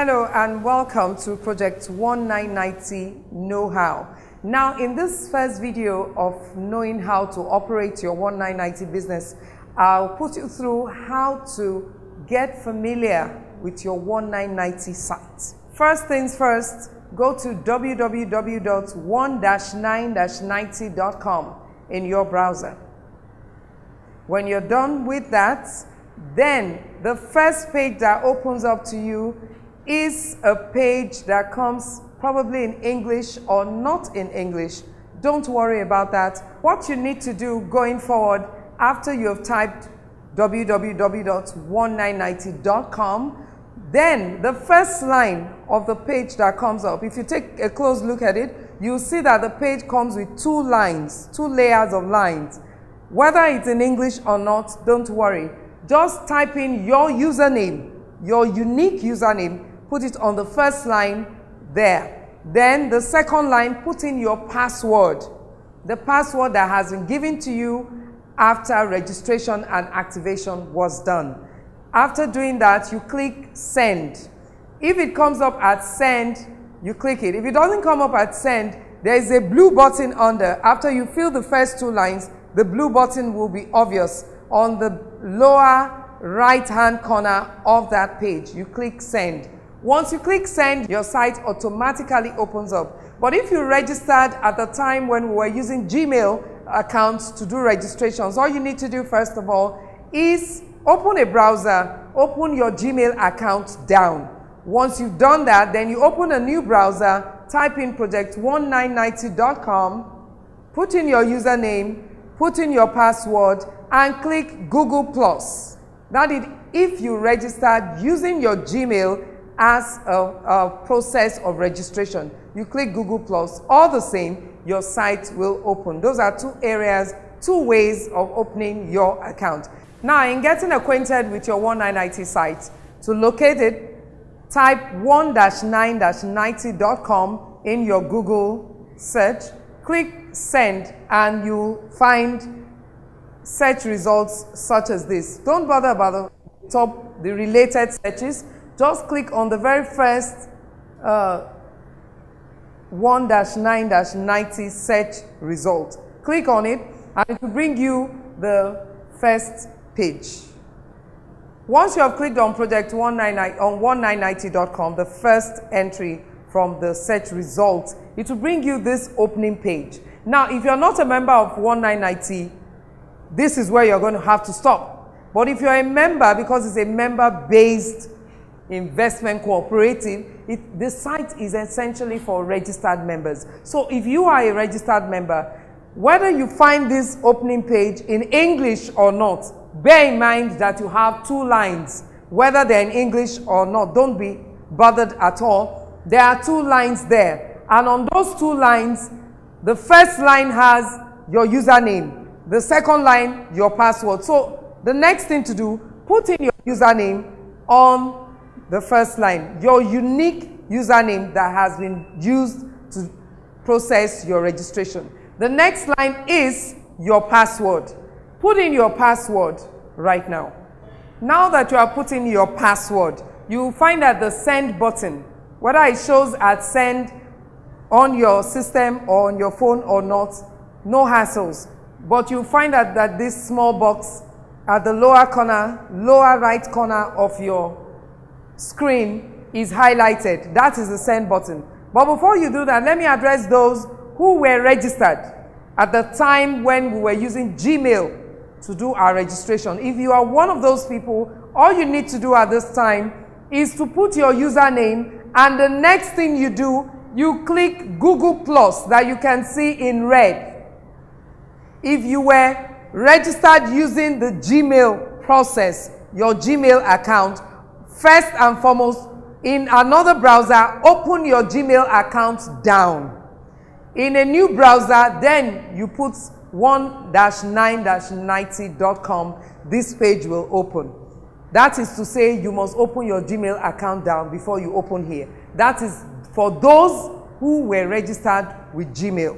Hello and welcome to Project 1990 Know-How. Now, in this first video of knowing how to operate your 1990 business, I'll put you through how to get familiar with your 1990 site. First things first, go to www.1-9-90.com in your browser. When you're done with that, then the first page that opens up to you is a page that comes probably in English or not in English. Don't worry about that. What you need to do going forward, after you have typed www.1990.com, then the first line of the page that comes up, if you take a close look at it, you'll see that the page comes with two lines, two layers of lines. Whether it's in English or not, don't worry. Just type in your username, your unique username, put it on the first line there. Then the second line, put in your password, the password that has been given to you after registration and activation was done. After doing that, you click send. If it comes up at send, you click it. If it doesn't come up at send, there is a blue button under. After you fill the first two lines, the blue button will be obvious on the lower right-hand corner of that page. You click send. Once you click send, your site automatically opens up. But if you registered at the time when we were using Gmail accounts to do registrations, all you need to do first of all is open a browser, open your Gmail account down. Once you've done that, then you open a new browser, type in project1990.com, put in your username, put in your password, and click Google+. That is, if you registered using your Gmail as a process of registration, you click Google+. All the same, your site will open. Those are two areas, two ways of opening your account. Now, in getting acquainted with your 1990 site, to locate it, type 1-9-90.com in your Google search, click send, and you'll find search results such as this. Don't bother about the top, the related searches. Just click on the very first 1-9-90 search result. Click on it, and it will bring you the first page. Once you have clicked on Project 199 on 1990.com, the first entry from the search results, it will bring you this opening page. Now, if you're not a member of 1990, this is where you're going to have to stop. But if you're a member, because it's a member-based investment cooperative, the site is essentially for registered members. So if you are a registered member, whether you find this opening page in English or not, bear in mind that you have two lines, whether they're in English or not. Don't be bothered at all. There are two lines there. And on those two lines, the first line has your username. The second line, your password. So the next thing to do, put in your username on the first line, your unique username that has been used to process your registration. The next line is your password. Put in your password right now. Now that you are putting your password, you will find that the send button, whether it shows at send on your system or on your phone or not, no hassles. But you'll find that this small box at the lower right corner of your screen is highlighted. That is the send button. But before you do that, let me address those who were registered at the time when we were using Gmail to do our registration. If you are one of those people, all you need to do at this time is to put your username, and the next thing you do, you click Google+ that you can see in red. If you were registered using the Gmail process, your Gmail account, first and foremost, in another browser, open your Gmail account down. In a new browser, then you put 1-9-90.com. This page will open. That is to say, you must open your Gmail account down before you open here. That is for those who were registered with Gmail.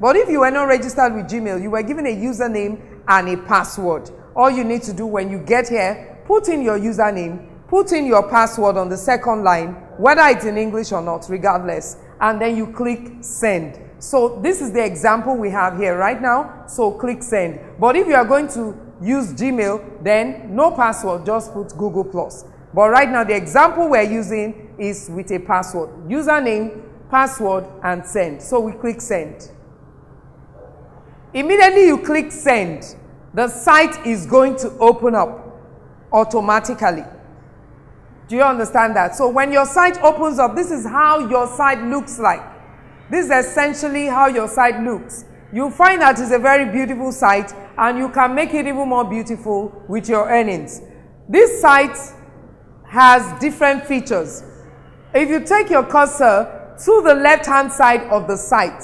But if you were not registered with Gmail, you were given a username and a password. All you need to do when you get here, put in your username, put in your password on the second line, whether it's in English or not, regardless. And then you click send. So this is the example we have here right now. So click send. But if you are going to use Gmail, then no password, just put Google+. But right now, the example we're using is with a password. Username, password, and send. So we click send. Immediately you click send, the site is going to open up automatically. Do you understand that? So when your site opens up, this is how your site looks like. This is essentially how your site looks. You'll find that it's a very beautiful site, and you can make it even more beautiful with your earnings. This site has different features. If you take your cursor to the left-hand side of the site,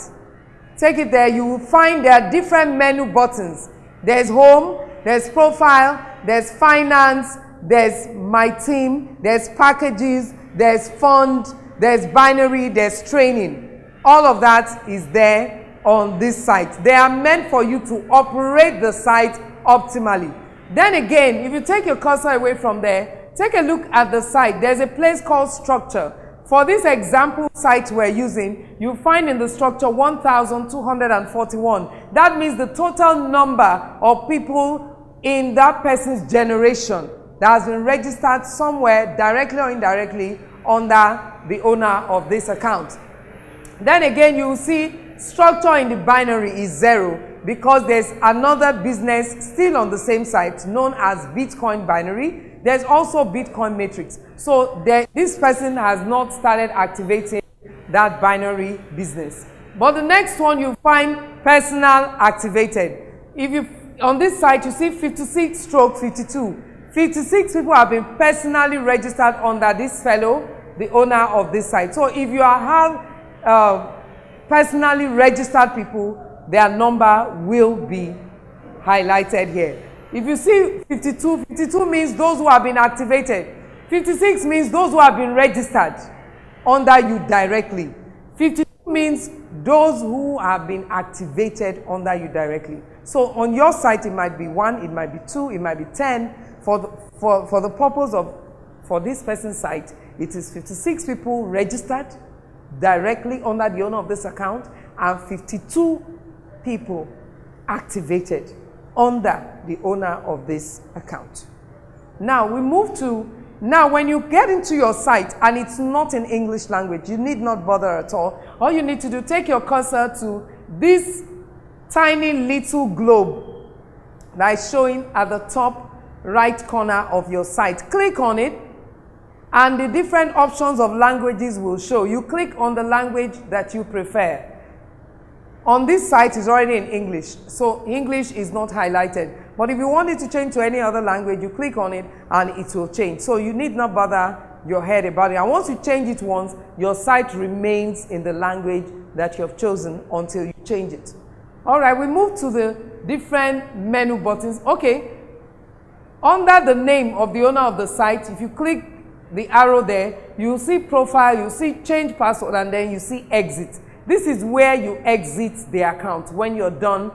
take it there, you will find there are different menu buttons. There's home, there's profile, there's finance, there's my team, there's packages, there's fund, there's binary, there's training. All of that is there on this site. They are meant for you to operate the site optimally. Then again, if you take your cursor away from there, take a look at the site. There's a place called structure. For this example site we're using, you find in the structure 1,241. That means the total number of people in that person's generation that has been registered somewhere directly or indirectly under the owner of this account. Then again, you will see structure in the binary is 0 because there's another business still on the same site known as Bitcoin binary. There's also Bitcoin matrix. So this person has not started activating that binary business. But the next one you find personal activated. If you on this site you see 56/52. 56 people have been personally registered under this fellow, the owner of this site. So if you have personally registered people, their number will be highlighted here. If you see 52, 52 means those who have been activated. 56 means those who have been registered under you directly. 52 means those who have been activated under you directly. So on your site, it might be 1, it might be 2, it might be 10. For the purpose of, for this person's site, it is 56 people registered directly under the owner of this account and 52 people activated under the owner of this account. Now we move to, now when you get into your site and it's not in English language, you need not bother at all. All you need to do, take your cursor to this tiny little globe that is showing at the top right corner of your site. Click on it and the different options of languages will show. You click on the language that you prefer. On this site is already in English, so English is not highlighted. But if you want it to change to any other language, you click on it and it will change. So you need not bother your head about it. And once you change it once, your site remains in the language that you have chosen until you change it. All right, we move to the different menu buttons. Okay, under the name of the owner of the site, if you click the arrow there, you'll see profile, you'll see change password, and then you see exit. This is where you exit the account. When you're done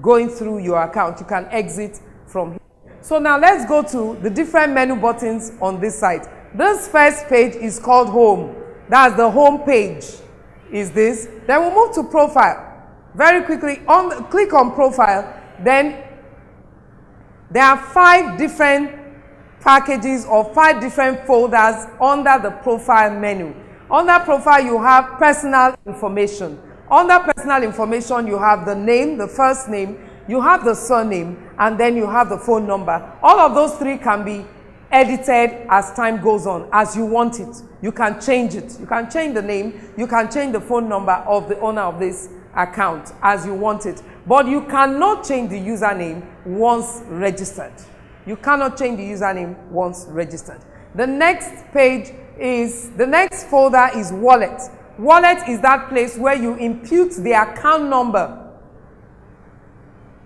going through your account, you can exit from here. So now let's go to the different menu buttons on this site. This first page is called home. That's the home page, is this. Then we'll move to profile. Very quickly, click on profile. Then there are 5 different packages or 5 different folders under the profile menu. Under profile, you have personal information. Under personal information, you have the name, the first name, you have the surname, and then you have the phone number. All of those 3 can be edited as time goes on, as you want it. You can change it. You can change the name, you can change the phone number of the owner of this account as you want it. But you cannot change the username once registered. You cannot change the username once registered. The next page is, the next folder is wallet. Wallet is that place where you impute the account number,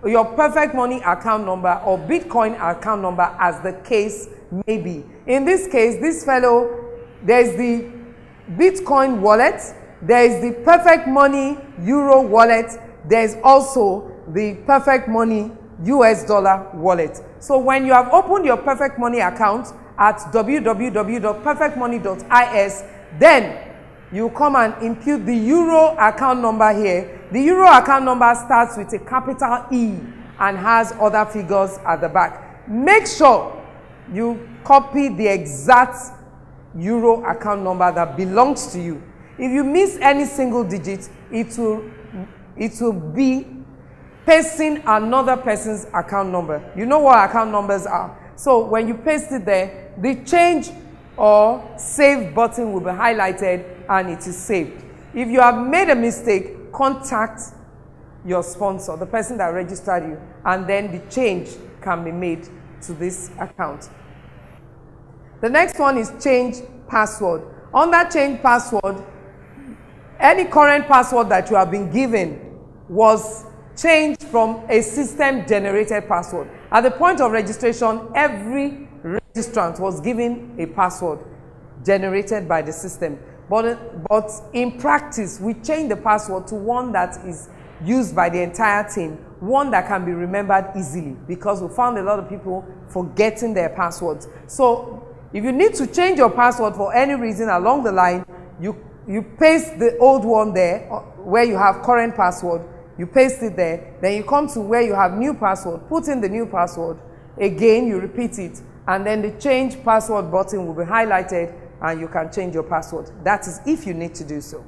your Perfect Money account number or Bitcoin account number as the case may be. In this case, this fellow, there's the Bitcoin wallet, there is the Perfect Money Euro wallet, there's also the Perfect Money US dollar wallet. So when you have opened your Perfect Money account at www.perfectmoney.is. Then you come and impute the euro account number here. The euro account number starts with a capital E and has other figures at the back. Make sure you copy the exact euro account number that belongs to you. If you miss any single digit, it will be pasting another person's account number. You know what account numbers are. So when you paste it there, the change or save button will be highlighted and it is saved. If you have made a mistake, contact your sponsor, the person that registered you, and then the change can be made to this account. The next one is change password. On that change password, any current password that you have been given was changed from a system-generated password. At the point of registration, every registrant was given a password generated by the system. But in practice, we changed the password to one that is used by the entire team, one that can be remembered easily, because we found a lot of people forgetting their passwords. So if you need to change your password for any reason along the line, you paste the old one there where you have current password, you paste it there, then you come to where you have new password, put in the new password, again you repeat it, and then the change password button will be highlighted and you can change your password. That is if you need to do so.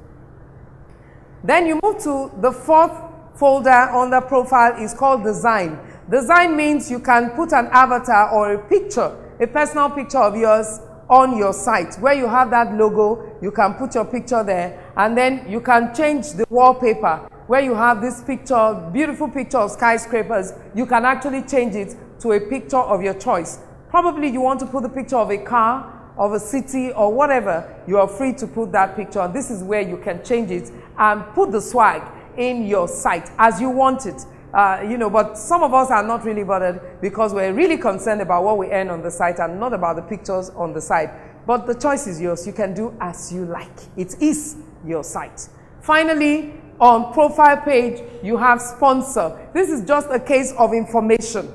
Then you move to the fourth folder under profile, is called design. Design means you can put an avatar or a picture, a personal picture of yours on your site. Where you have that logo, you can put your picture there, and then you can change the wallpaper. Where you have this picture, beautiful picture of skyscrapers, you can actually change it to a picture of your choice. Probably you want to put the picture of a car, of a city, or whatever, you are free to put that picture. This is where you can change it and put the swag in your site as you want it. But some of us are not really bothered because we're really concerned about what we earn on the site and not about the pictures on the site. But the choice is yours. You can do as you like. It is your site. Finally, on profile page, you have sponsor. This is just a case of information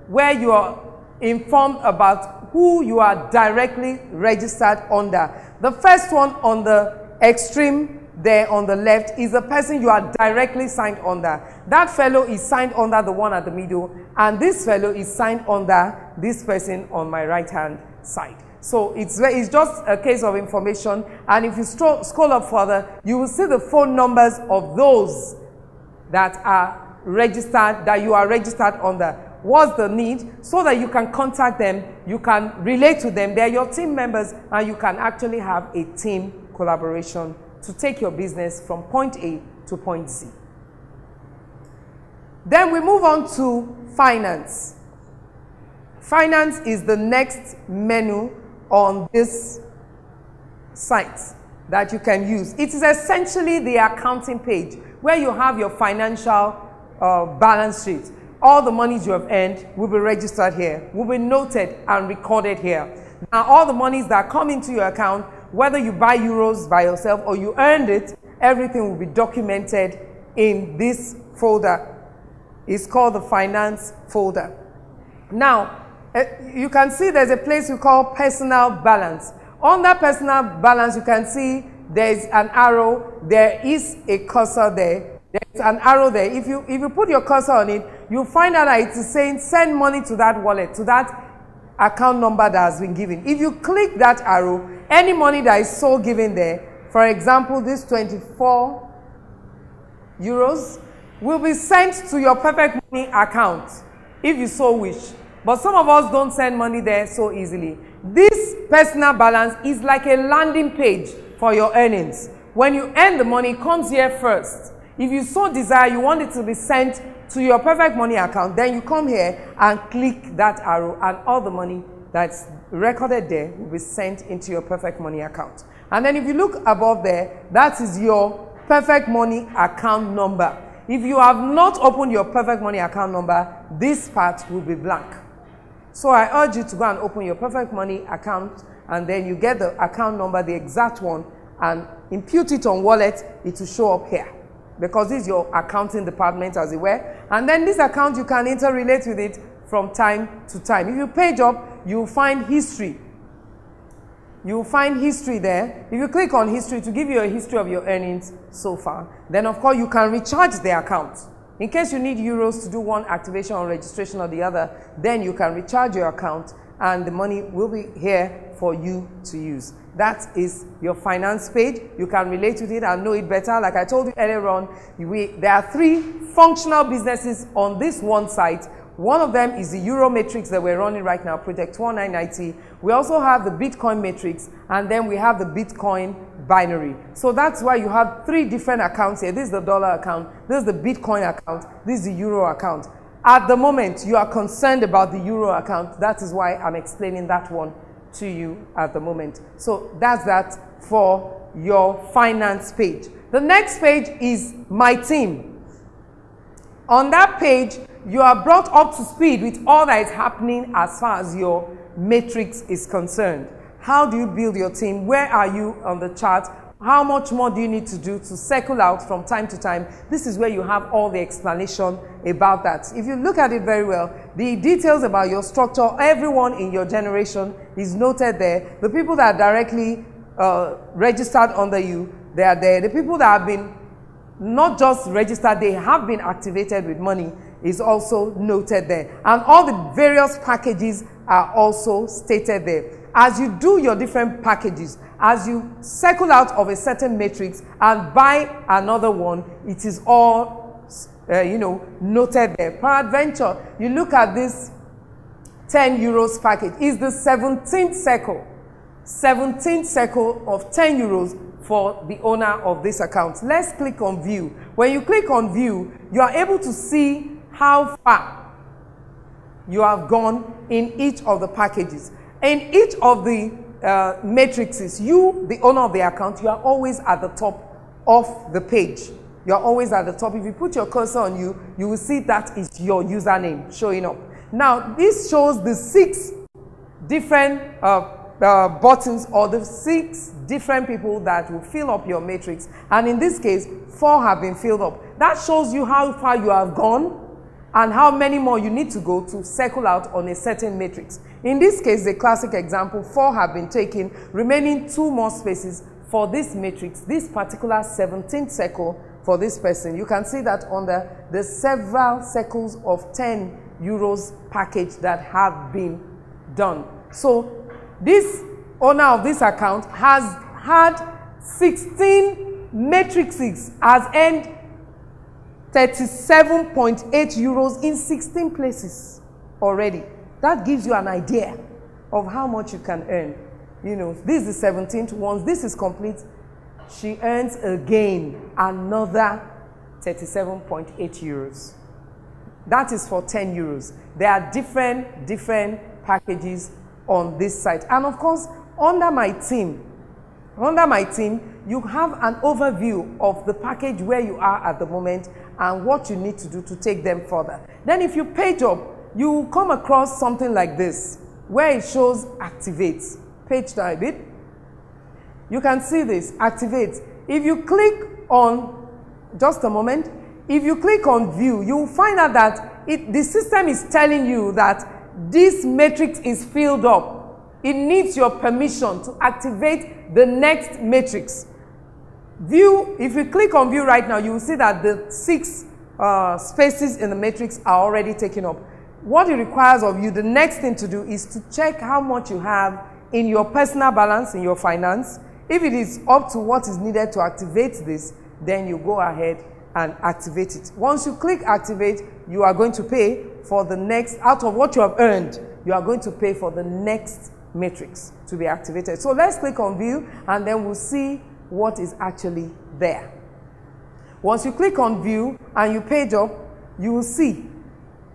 where you are informed about who you are directly registered under. The first one on the extreme there on the left is the person you are directly signed under. That fellow is signed under the one at the middle, and this fellow is signed under this person on my right hand side. So it's just a case of information, and if you scroll up further, you will see the phone numbers of those that are registered, that you are registered under. What's the need? So that you can contact them, you can relate to them, they're your team members, and you can actually have a team collaboration to take your business from point A to point Z. Then we move on to finance. Finance is the next menu on this site that you can use. It is essentially the accounting page where you have your financial balance sheet. All the monies you have earned will be registered here, will be noted and recorded here. Now, all the monies that come into your account, whether you buy euros by yourself or you earned it, everything will be documented in this folder. It's called the finance folder. Now, you can see there's a place we call personal balance. On that personal balance, you can see there's an arrow. There is a cursor there. There's an arrow there. If you put your cursor on it, you'll find out that it is saying send money to that wallet, to that account number that has been given. If you click that arrow, any money that is so given there, for example, this 24 euros, will be sent to your Perfect Money account if you so wish. But some of us don't send money there so easily. This personal balance is like a landing page for your earnings. When you earn the money, it comes here first. If you so desire, you want it to be sent to your Perfect Money account, then you come here and click that arrow, and all the money that's recorded there will be sent into your Perfect Money account. And then if you look above there, that is your Perfect Money account number. If you have not opened your Perfect Money account number, this part will be blank. So I urge you to go and open your Perfect Money account, and then you get the account number, the exact one, and impute it on wallet. It will show up here, because this is your accounting department, as it were. And then this account, you can interrelate with it from time to time. If you page up, you'll find history you will find history there. If you click on history, to give you a history of your earnings so far, then of course you can recharge the account. In case you need euros to do one activation or registration or the other, then you can recharge your account and the money will be here for you to use. That is your finance page. You can relate with it and know it better. Like I told you earlier on, there are 3 functional businesses on this one site. One of them is the Euro matrix that we're running right now, Project 1990. We also have the Bitcoin matrix, and then we have the Bitcoin binary. So that's why you have 3 different accounts here. This is the dollar account, this is the Bitcoin account, this is the Euro account. At the moment, you are concerned about the Euro account. That is why I'm explaining that one to you at the moment. So that's that for your finance page. The next page is My Team. On that page, you are brought up to speed with all that is happening as far as your matrix is concerned. How do you build your team? Where are you on the chart? How much more do you need to do to circle out from time to time? This is where you have all the explanation about that. If you look at it very well, the details about your structure, everyone in your generation is noted there. The people that are directly registered under you, they are there. The people that have been not just registered, they have been activated with money is also noted there. And all the various packages are also stated there. As you do your different packages, as you circle out of a certain matrix and buy another one, it is all, noted there. Peradventure, you look at this 10 euros package. It's the 17th circle. 17th circle of 10 euros for the owner of this account. Let's click on view. When you click on view, you are able to see how far you have gone in each of the packages. In each of the matrices, you, the owner of the account, you are always at the top of the page. You are always at the top. If you put your cursor on you, you will see that is your username showing up. Now, this shows the 6 different buttons or the 6 different people that will fill up your matrix. And in this case, 4 have been filled up. That shows you how far you have gone and how many more you need to go to circle out on a certain matrix. In this case, the classic example, 4 have been taken, remaining 2 more spaces for this matrix, this particular 17th circle for this person. You can see that under the several circles of 10 euros package that have been done. So this owner of this account has had 16 matrices, has earned 37.8 euros in 16 places already. That gives you an idea of how much you can earn. You know, this is the 17th. Once this is complete, she earns again another 37.8 euros. That is for 10 euros. There are different packages on this site. And of course, under my team, you have an overview of the package where you are at the moment and what you need to do to take them further. Then if you page up, you will come across something like this, where it shows activate. Page down a bit. You can see this, activate. If you click on, just a moment, if you click on view, you will find out that the system is telling you that this matrix is filled up. It needs your permission to activate the next matrix. View, if you click on view right now, you will see that the 6 spaces in the matrix are already taken up. What it requires of you, the next thing to do is to check how much you have in your personal balance, in your finance. If it is up to what is needed to activate this, then you go ahead and activate it. Once you click activate, you are going to pay for the next, out of what you have earned, you are going to pay for the next matrix to be activated. So let's click on view and then we'll see what is actually there. Once you click on view and you page up, you will see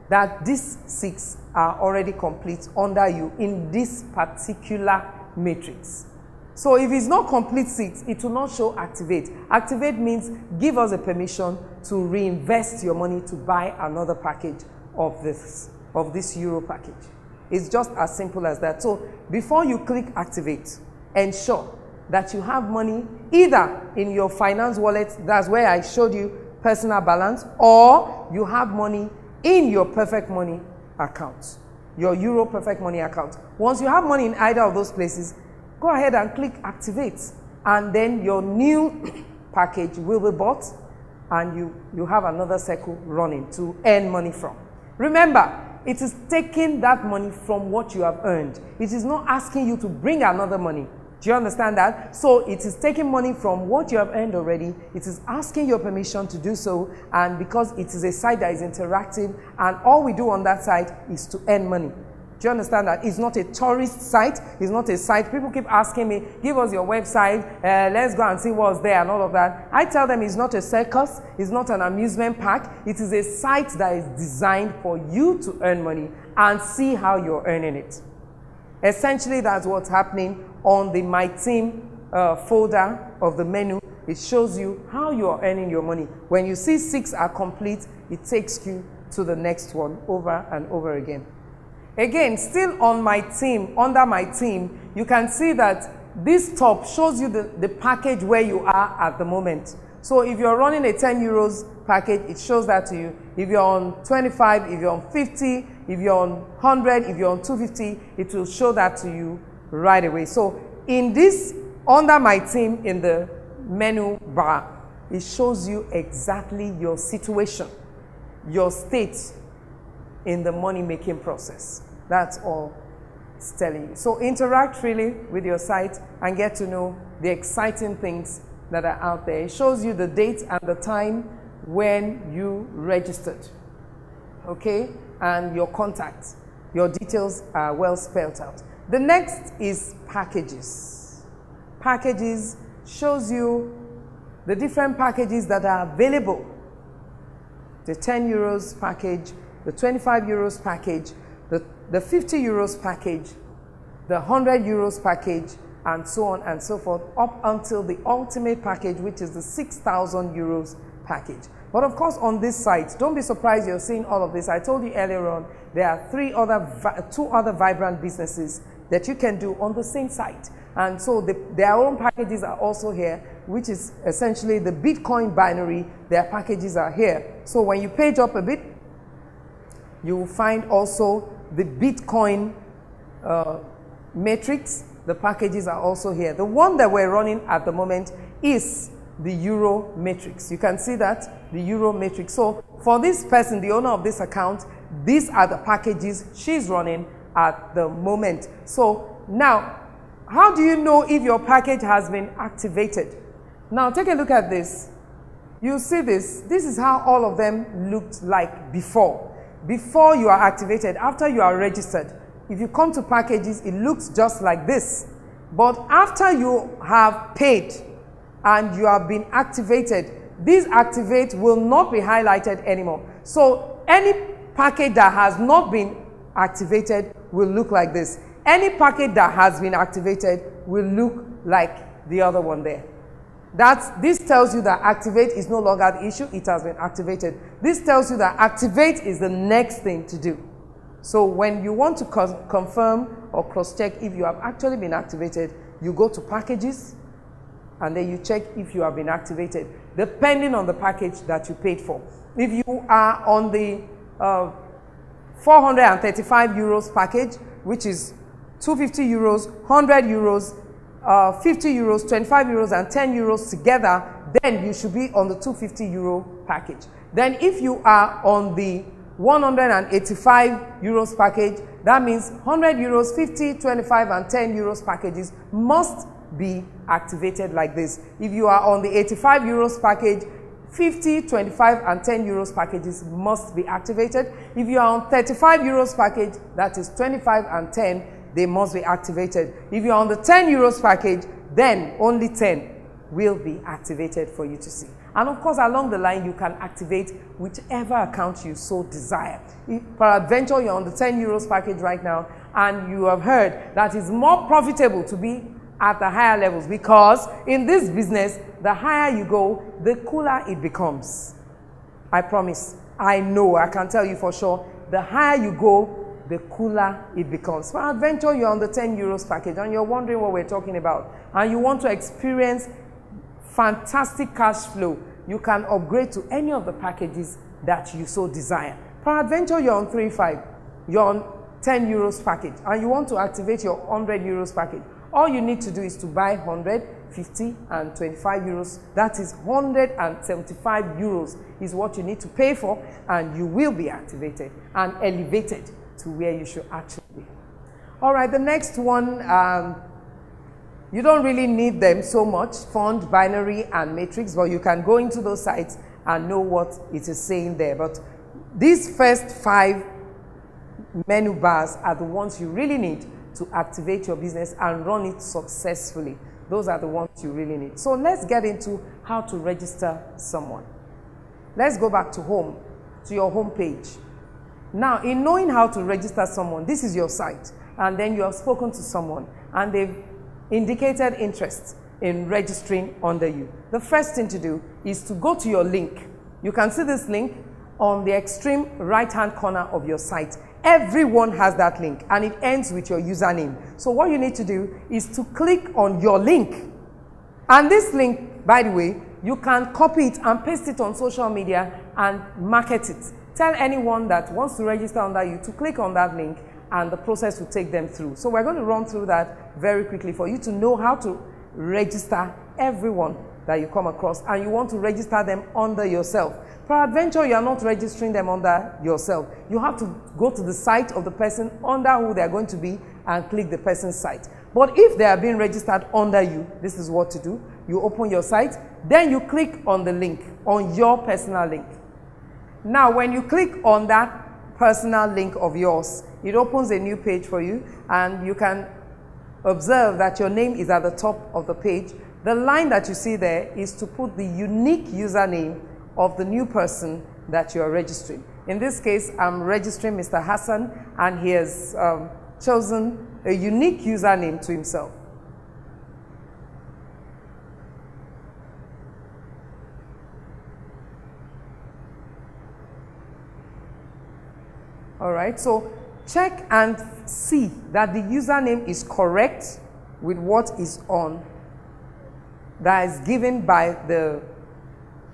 that these 6 are already complete under you in this particular matrix. So if it's not complete 6, it will not show activate. Activate means give us a permission to reinvest your money to buy another package of this Euro package. It's just as simple as that. So before you click activate, ensure that you have money either in your finance wallet, that's where I showed you personal balance, or you have money in your Perfect Money account, your Euro Perfect Money account. Once you have money in either of those places, go ahead and click activate, and then your new package will be bought, and you have another circle running to earn money from. Remember, it is taking that money from what you have earned. It is not asking you to bring another money. Do you understand that? So it is taking money from what you have earned already. It is asking your permission to do so, and because it is a site that is interactive, and all we do on that site is to earn money. Do you understand that? It's not a tourist site. It's not a site. People keep asking me, give us your website, let's go and see what's there and all of that. I tell them it's not a circus. It's not an amusement park. It is a site that is designed for you to earn money and see how you're earning it. Essentially, that's what's happening on the My Team folder of the menu. It shows you how you're earning your money. When you see 6 are complete, it takes you to the next one over and over again. Again, still on My Team, under My Team, you can see that this top shows you the package where you are at the moment. So if you're running a 10 euros package, it shows that to you. If you're on 25, if you're on 50, if you're on 100, if you're on 250, it will show that to you right away. So in this, under My Team, in the menu bar, it shows you exactly your situation, your state in the money-making process. That's all it's telling you. So interact freely with your site and get to know the exciting things that are out there. It shows you the date and the time when you registered, okay? And your contacts. Your details are well spelled out. The next is packages. Packages shows you the different packages that are available. The 10 euros package, the 25 euros package, the 50 euros package, the 100 euros package, and so on and so forth, up until the ultimate package, which is the 6,000 euros package. But of course, on this site, don't be surprised you're seeing all of this. I told you earlier on, there are two other vibrant businesses that you can do on the same site. And so their own packages are also here, which is essentially the Bitcoin binary. Their packages are here. So when you page up a bit, you will find also the Bitcoin matrix. The packages are also here. The one that we're running at the moment is the Euro matrix. You can see that, the Euro matrix. So for this person, the owner of this account, these are the packages she's running at the moment. So now, how do you know if your package has been activated? Now take a look at this. You see this. This is how all of them looked like before. Before you are activated, after you are registered. If you come to packages, it looks just like this. But after you have paid and you have been activated, this activate will not be highlighted anymore. So any package that has not been activated will look like this. Any package that has been activated will look like the other one there. This tells you that activate is no longer the issue, it has been activated. This tells you that activate is the next thing to do. So when you want to confirm or cross-check if you have actually been activated, you go to packages and then you check if you have been activated, depending on the package that you paid for. If you are on the 435 euros package, which is 250 euros, 100 euros, 50 euros, 25 euros, and 10 euros together, then you should be on the 250 euro package. Then if you are on the 185 euros package, that means 100 euros, 50, 25, and 10 euros packages must be activated like this. If you are on the 85 euros package, 50, 25, and 10 euros packages must be activated. If you are on 35 euros package, that is 25 and 10, they must be activated. If you're on the 10 euros package, then only 10 will be activated for you to see. And of course, along the line, you can activate whichever account you so desire. If peradventure you're on the 10 euros package right now, and you have heard that it's more profitable to be at the higher levels, because in this business, the higher you go, the cooler it becomes. I promise. I know, I can tell you for sure, the higher you go, the cooler it becomes. Peradventure you're on the 10 euros package and you're wondering what we're talking about, and you want to experience fantastic cash flow, you can upgrade to any of the packages that you so desire. Peradventure you're on 35, you're on 10 euros package, and you want to activate your 100 euros package. All you need to do is to buy 100, 50 and 25 euros. That is 175 euros is what you need to pay for, and you will be activated and elevated to where you should actually be. All right, the next one, you don't really need them so much, font, binary, and matrix, but you can go into those sites and know what it is saying there. But these first 5 menu bars are the ones you really need to activate your business and run it successfully. Those are the ones you really need. So let's get into how to register someone. Let's go back to home, to your home page. Now, in knowing how to register someone, this is your site, and then you have spoken to someone, and they've indicated interest in registering under you. The first thing to do is to go to your link. You can see this link on the extreme right-hand corner of your site. Everyone has that link, and it ends with your username. So what you need to do is to click on your link. And this link, by the way, you can copy it and paste it on social media and market it. Tell anyone that wants to register under you to click on that link, and the process will take them through. So we're going to run through that very quickly for you to know how to register everyone that you come across, and you want to register them under yourself. Peradventure, you are not registering them under yourself. You have to go to the site of the person under who they are going to be and click the person's site. But if they are being registered under you, this is what to do. You open your site, then you click on the link, on your personal link. Now, when you click on that personal link of yours, it opens a new page for you, and you can observe that your name is at the top of the page. The line that you see there is to put the unique username of the new person that you are registering. In this case, I'm registering Mr. Hassan, and he has chosen a unique username to himself. All right, so check and see that the username is correct with what is on, that is given by the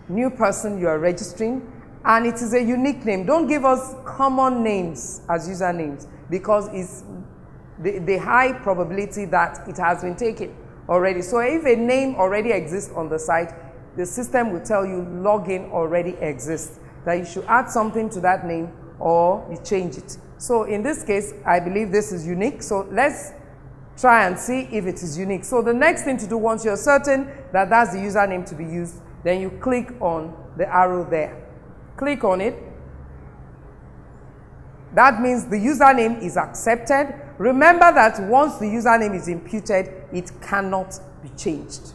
new person you are registering, and it is a unique name. Don't give us common names as usernames, because it's the high probability that it has been taken already. So if a name already exists on the site, the system will tell you login already exists, that you should add something to that name or you change it. So in this case, I believe this is unique. So let's try and see if it is unique. So the next thing to do, once you're certain that that's the username to be used, then you click on the arrow there. Click on it. That means the username is accepted. Remember that once the username is imputed, it cannot be changed.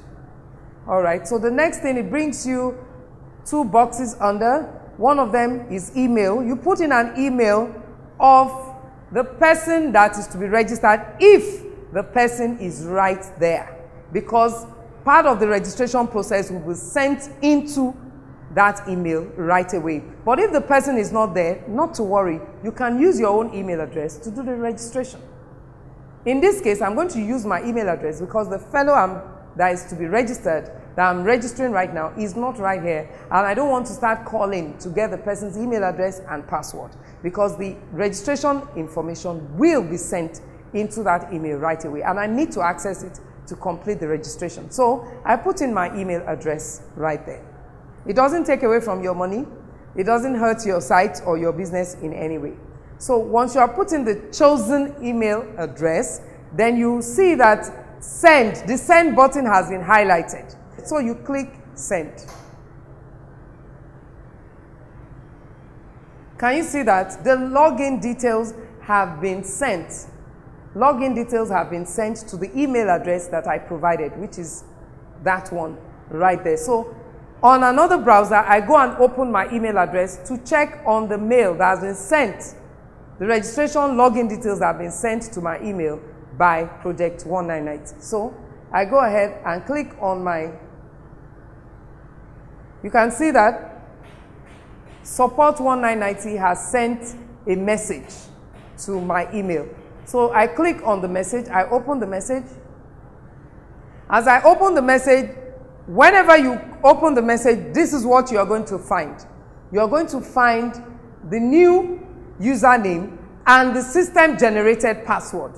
All right, so the next thing, it brings you 2 boxes under. One of them is email. You put in an email of the person that is to be registered if the person is right there, because part of the registration process will be sent into that email right away. But if the person is not there, not to worry, you can use your own email address to do the registration. In this case, I'm going to use my email address because the fellow that is to be registered, that I'm registering right now, is not right here, and I don't want to start calling to get the person's email address and password, because the registration information will be sent into that email right away, and I need to access it to complete the registration. So I put in my email address right there. It doesn't take away from your money. It doesn't hurt your site or your business in any way. So once you are putting the chosen email address, then you see that the send button has been highlighted. So you click send. Can you see that the login details have been sent? Login details have been sent to the email address that I provided, which is that one right there. So on another browser, I go and open my email address to check on the mail that has been sent. The registration login details have been sent to my email by Project 1990. So I go ahead and click on my, you can see that Support 1990 has sent a message to my email. So I click on the message, I open the message. As I open the message, whenever you open the message, this is what you are going to find. You are going to find the new username and the system-generated password.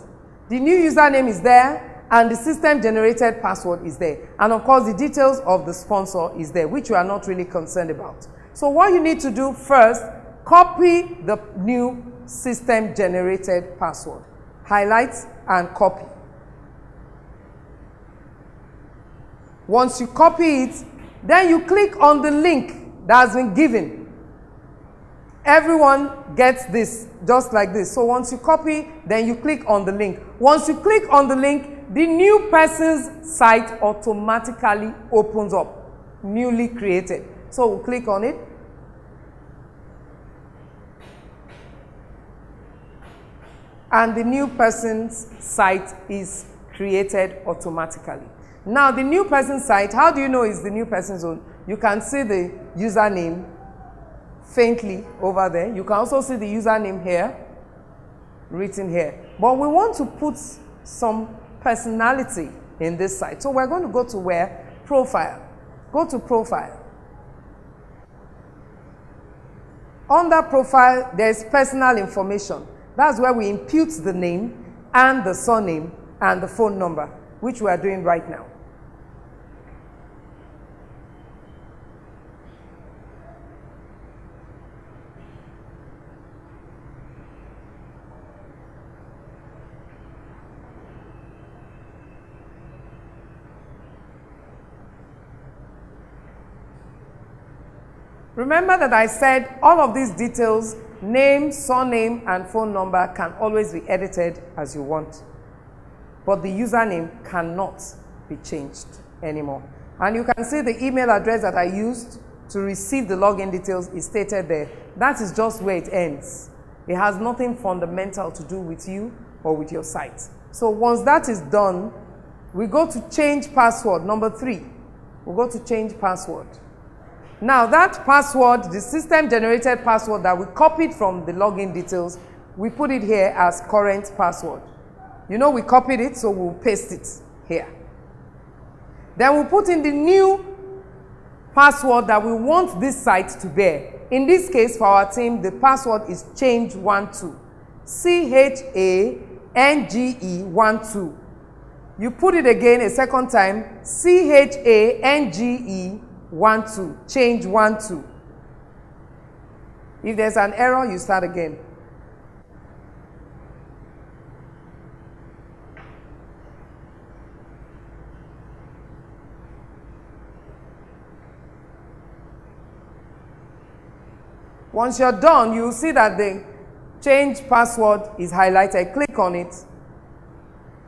The new username is there, and the system generated password is there. And of course, the details of the sponsor is there, which you are not really concerned about. So what you need to do first, copy the new system generated password. Highlight and copy. Once you copy it, then you click on the link that has been given. Everyone gets this, just like this. So once you copy, then you click on the link. Once you click on the link, the new person's site automatically opens up, newly created. So we'll click on it. And the new person's site is created automatically. Now, the new person's site, how do you know it's the new person's own? You can see the username faintly over there. You can also see the username here, written here. But we want to put some personality in this site. So we're going to go to where? Profile. Go to Profile. Under Profile, there's personal information. That's where we impute the name and the surname and the phone number, which we are doing right now. Remember that I said all of these details, name, surname, and phone number, can always be edited as you want. But the username cannot be changed anymore. And you can see the email address that I used to receive the login details is stated there. That is just where it ends. It has nothing fundamental to do with you or with your site. So once that is done, we go to change password, number 3. We'll go to change password. Now that password, the system generated password that we copied from the login details, we put it here as current password. You know we copied it, so we'll paste it here. Then we'll put in the new password that we want this site to bear. In this case, for our team, the password is change12. CHANGE12. You put it again a second time, CHANGE12, change12. If there's an error, you start again. Once you're done, you'll see that the change password is highlighted. Click on it,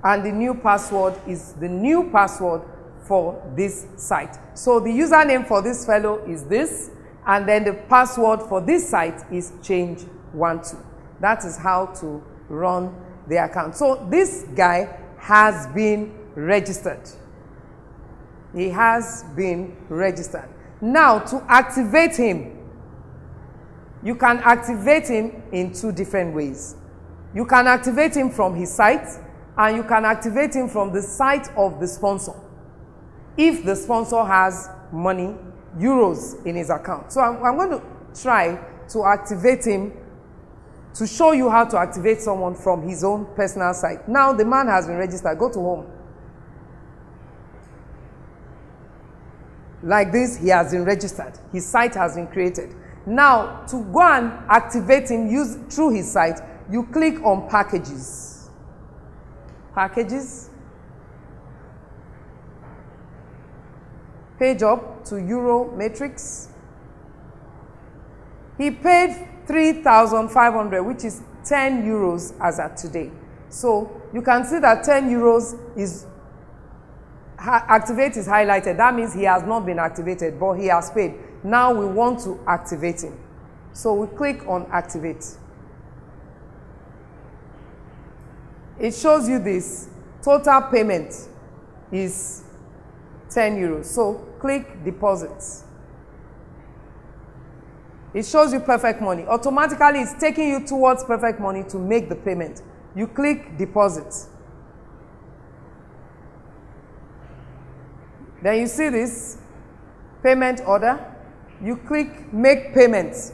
and the new password is the new password for this site. So the username for this fellow is this, and then the password for this site is change12. That is how to run the account. So this guy has been registered. He has been registered. Now, to activate him, you can activate him in 2 different ways. You can activate him from his site, and you can activate him from the site of the sponsor, if the sponsor has money, euros, in his account. So I'm going to try to activate him, to show you how to activate someone from his own personal site. Now the man has been registered. Go to home. Like this, he has been registered. His site has been created. Now, to go and activate him through his site, you click on Packages. Packages. Page up to Euro Matrix. He paid 3,500, which is 10 euros as at today. So you can see that 10 euros is activate is highlighted. That means he has not been activated, but he has paid. Now we want to activate him. So we click on Activate. It shows you this. Total payment is 10 euros. So click Deposits. It shows you Perfect Money. Automatically, it's taking you towards Perfect Money to make the payment. You click Deposit. Then you see this payment order. You click Make Payments.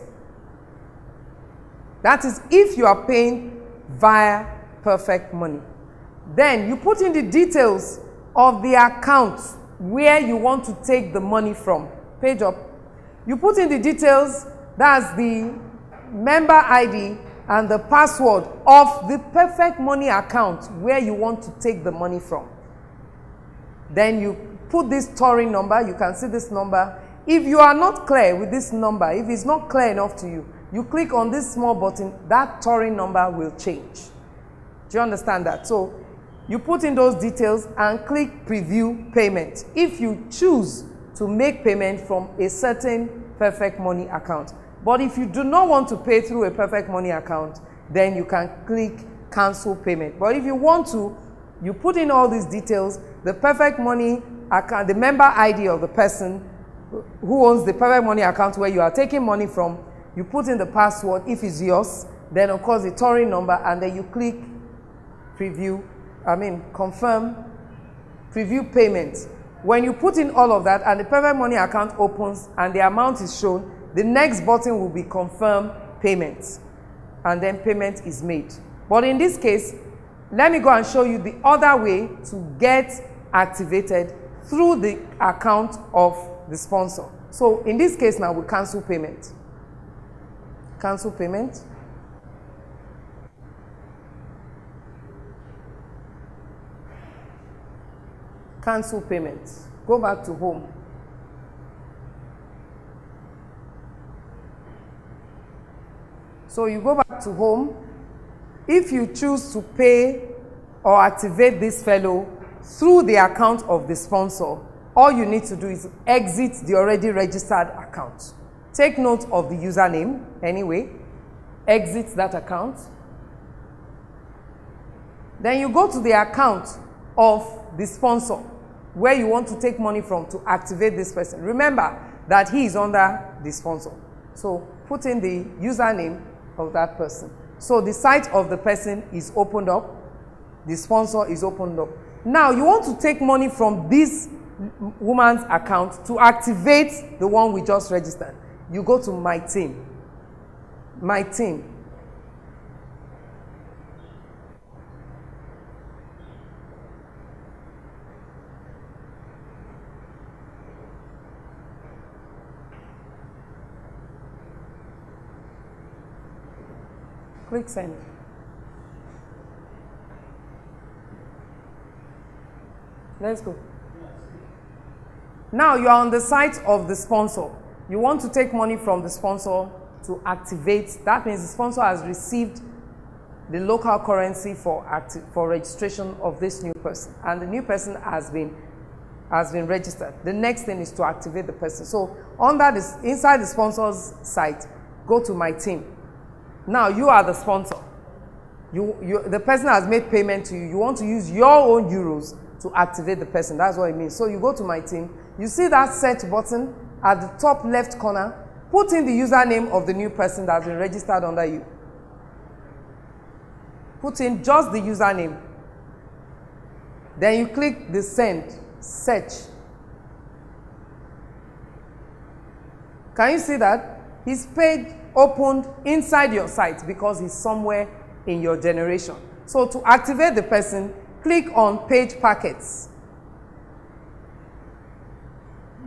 That is if you are paying via Perfect Money. Then you put in the details of the account where you want to take the money from. Page up. You put in the details, that's the member ID and the password of the Perfect Money account where you want to take the money from. Then you put this touring number. You can see this number. If you are not clear with this number, if it's not clear enough to you, you click on this small button, that touring number will change. Do you understand that? So you put in those details and click preview payment if you choose to make payment from a certain Perfect Money account. But if you do not want to pay through a Perfect Money account, then you can click cancel payment. But if you want to, you put in all these details, the Perfect Money account, the member ID of the person who owns the Perfect Money account where you are taking money from, you put in the password if it's yours, then of course the touring number, and then you click confirm preview payment. When you put in all of that and the Perfect Money account opens and the amount is shown, the next button will be confirm payment, and then payment is made. But in this case, let me go and show you the other way to get activated through the account of the sponsor. So in this case now, we cancel payment. Cancel payment. Cancel payment. Go back to home. So you go back to home. If you choose to pay or activate this fellow through the account of the sponsor, all you need to do is exit the already registered account. Take note of the username anyway. Exit that account. Then you go to the account of the sponsor where you want to take money from to activate this person. Remember that he is under the sponsor. So put in the username of that person. So the site of the person is opened up. The sponsor is opened up. Now you want to take money from this woman's account to activate the one we just registered. You go to My Team. My Team. Click send. Let's go. Now you are on the site of the sponsor. You want to take money from the sponsor to activate. That means the sponsor has received the local currency for registration of this new person, and the new person has been registered. The next thing is to activate the person. So under this, inside the sponsor's site, go to My Team. Now you are the sponsor. The person has made payment to you. You want to use your own euros to activate the person. That's what it means. So you go to My Team. You see that search button at the top left corner. Put in the username of the new person that has been registered under you. Put in just the username. Then you click the send, search. Can you see that? His page opened inside your site because he's somewhere in your generation. So to activate the person, click on page packets.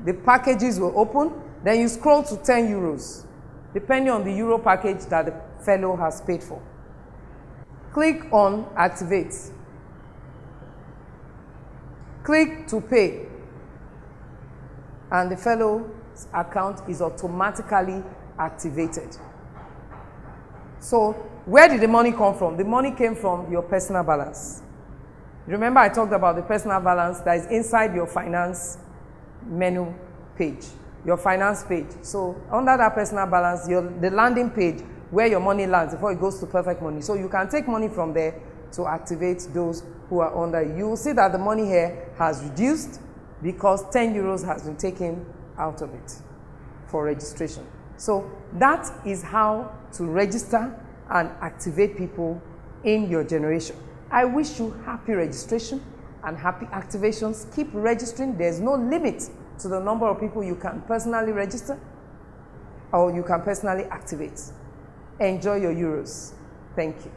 The packages will open. Then you scroll to 10 euros, depending on the euro package that the fellow has paid for. Click on activate. Click to pay. And the fellow's account is automatically activated. So where did the money come from? The money came from your personal balance. Remember I talked about the personal balance that is inside your finance menu page, your finance page. So under that personal balance, the landing page where your money lands before it goes to Perfect Money. So you can take money from there to activate those who are under you. You will see that the money here has reduced because 10 euros has been taken out of it for registration. So that is how to register and activate people in your generation. I wish you happy registration and happy activations. Keep registering. There's no limit to the number of people you can personally register or you can personally activate. Enjoy your euros. Thank you.